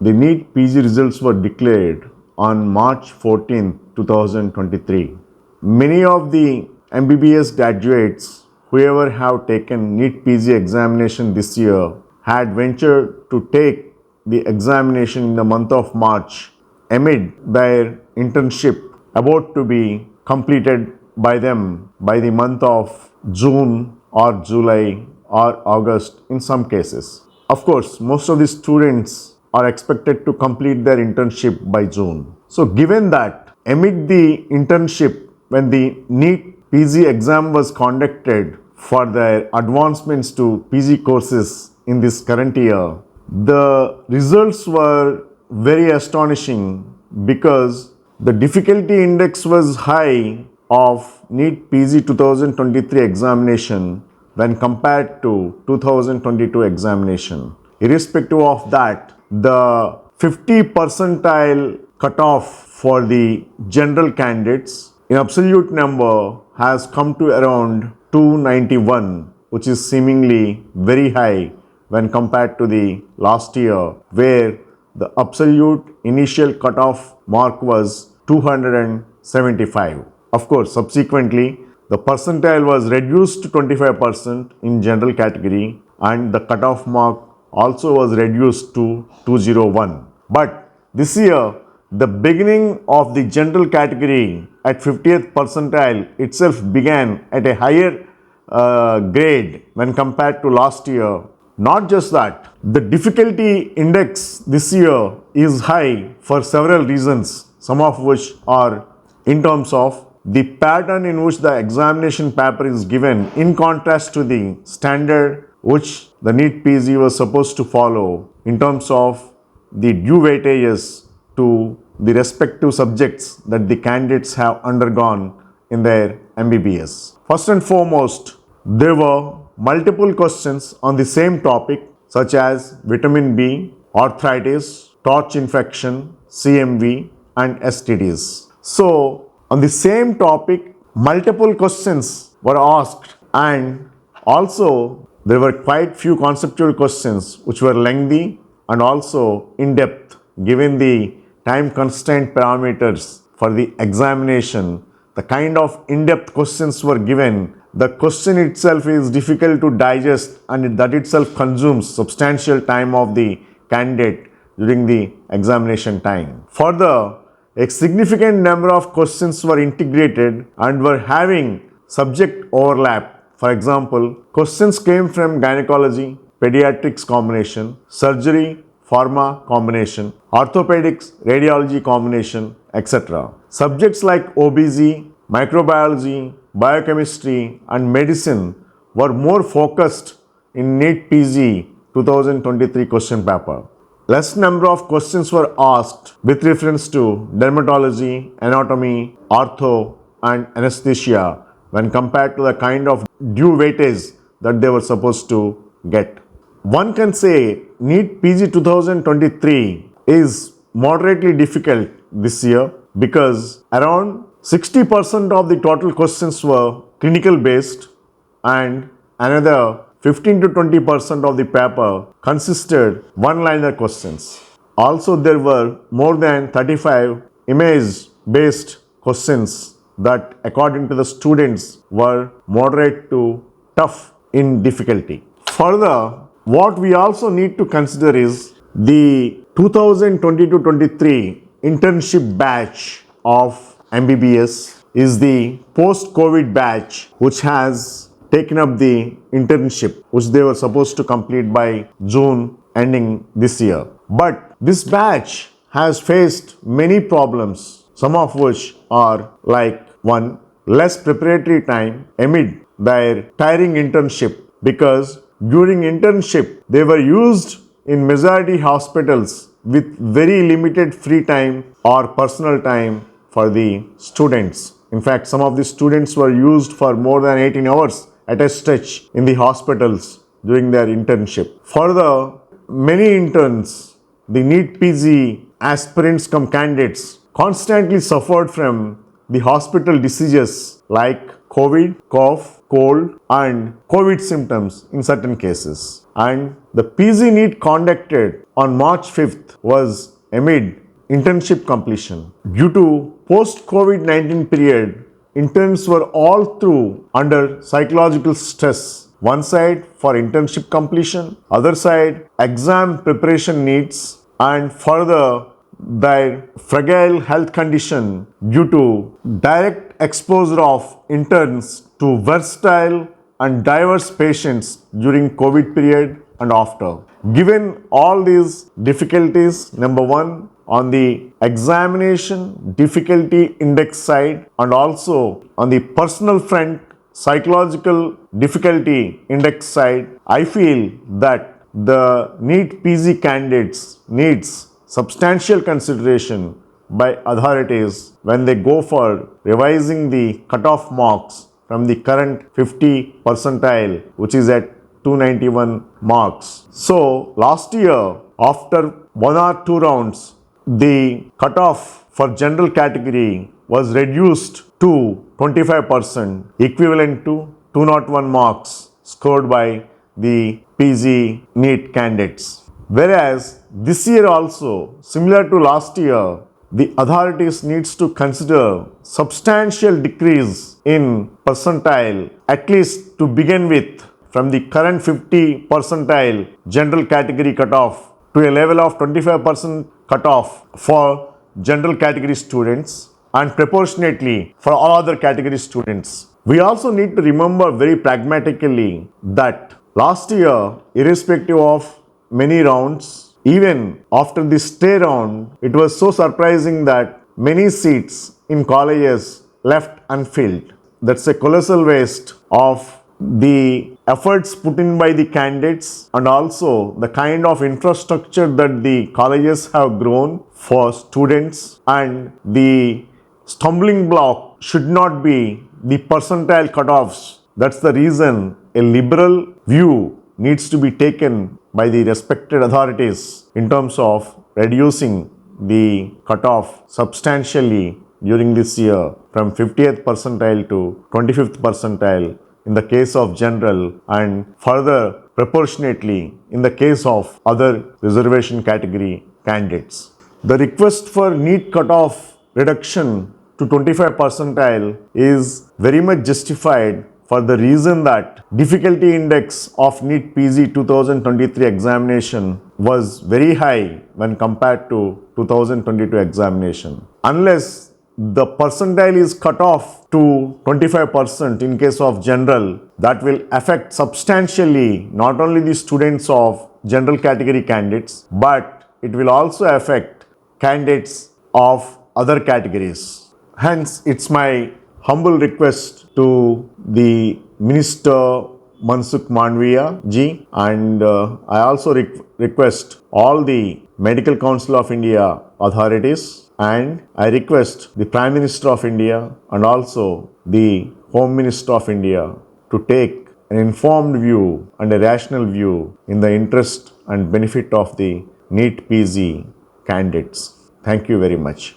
The NEET PG results were declared on March 14, 2023. Many of the MBBS graduates, whoever have taken NEET PG examination this year, had ventured to take the examination in the month of March amid their internship about to be completed by them by the month of June or July or August in some cases. Of course, most of the students are expected to complete their internship by June. So given that amid the internship, when the NEET PG exam was conducted for their advancements to PG courses in this current year, the results were very astonishing because the difficulty index was high of NEET PG 2023 examination when compared to 2022 examination. Irrespective of that, the 50 percentile cutoff for the general candidates in absolute number has come to around 291, which is seemingly very high when compared to the last year, where the absolute initial cutoff mark was 275. Of course, subsequently, the percentile was reduced to 25% in general category and the cutoff mark also was reduced to 201. But this year, the beginning of the general category at 50th percentile itself began at a higher grade when compared to last year. Not just that, the difficulty index this year is high for several reasons, some of which are in terms of the pattern in which the examination paper is given in contrast to the standard which the NEET PG was supposed to follow in terms of the due weightages to the respective subjects that the candidates have undergone in their MBBS. First and foremost, there were multiple questions on the same topic such as vitamin B, arthritis, torch infection, CMV and STDs. So, on the same topic, multiple questions were asked and also there were quite few conceptual questions which were lengthy and also in-depth. Given the time constraint parameters for the examination, the kind of in-depth questions were given. The question itself is difficult to digest and that itself consumes substantial time of the candidate during the examination time. Further, a significant number of questions were integrated and were having subject overlap. For example, questions came from gynecology, pediatrics combination, surgery, pharma combination, orthopedics, radiology combination, etc. Subjects like OBG, microbiology, biochemistry and medicine were more focused in NEET PG 2023 question paper. Less number of questions were asked with reference to dermatology, anatomy, ortho and anesthesia when compared to the kind of due weightage that they were supposed to get. One can say NEET PG 2023 is moderately difficult this year because around 60% of the total questions were clinical based and another 15 to 20% of the paper consisted one-liner questions. Also, there were more than 35 image-based questions that, according to the students, were moderate to tough in difficulty. Further, what we also need to consider is the 2022-23 internship batch of MBBS is the post-COVID batch which has taken up the internship which they were supposed to complete by June ending this year. But this batch has faced many problems, some of which are like 1. Less preparatory time amid their tiring internship because during internship they were used in majority hospitals with very limited free time or personal time for the students. In fact, some of the students were used for more than 18 hours at a stretch in the hospitals during their internship. Further, many interns, the NEET PG aspirants come candidates, constantly suffered from the hospital diseases like COVID, cough, cold, and COVID symptoms in certain cases. And the PG NEET conducted on March 5th was amid internship completion. Due to post-COVID-19 period, interns were all through under psychological stress. One side for internship completion, other side exam preparation needs, and further their fragile health condition due to direct exposure of interns to versatile and diverse patients during COVID period and after. Given all these difficulties, number one, on the examination difficulty index side and also on the personal front, psychological difficulty index side, I feel that the NEET PG candidates needs substantial consideration by authorities when they go for revising the cutoff marks from the current 50 percentile, which is at 291 marks. So last year, after one or two rounds, the cutoff for general category was reduced to 25%, equivalent to 201 marks scored by the PG NEET candidates. Whereas this year also, similar to last year, the authorities needs to consider substantial decrease in percentile, at least to begin with, from the current 50 percentile general category cutoff to a level of 25% cutoff for general category students and proportionately for all other category students. We also need to remember very pragmatically that last year, irrespective of many rounds, even after the stay round, it was so surprising that many seats in colleges left unfilled. That's a colossal waste of the efforts put in by the candidates and also the kind of infrastructure that the colleges have grown for students, and the stumbling block should not be the percentile cutoffs. That's the reason a liberal view needs to be taken by the respected authorities in terms of reducing the cutoff substantially during this year from 50th percentile to 25th percentile in the case of general, and further proportionately in the case of other reservation category candidates. The request for NEET cutoff reduction to 25 percentile is very much justified for the reason that difficulty index of NEET PG 2023 examination was very high when compared to 2022 examination. Unless the percentile is cut off to 25% in case of general, that will affect substantially not only the students of general category candidates, but it will also affect candidates of other categories. Hence, it's my humble request to the Minister Mansukh Mandaviya ji, and I also request all the Medical Council of India authorities, and I request the Prime Minister of India and also the Home Minister of India to take an informed view and a rational view in the interest and benefit of the NEET PG candidates. Thank you very much.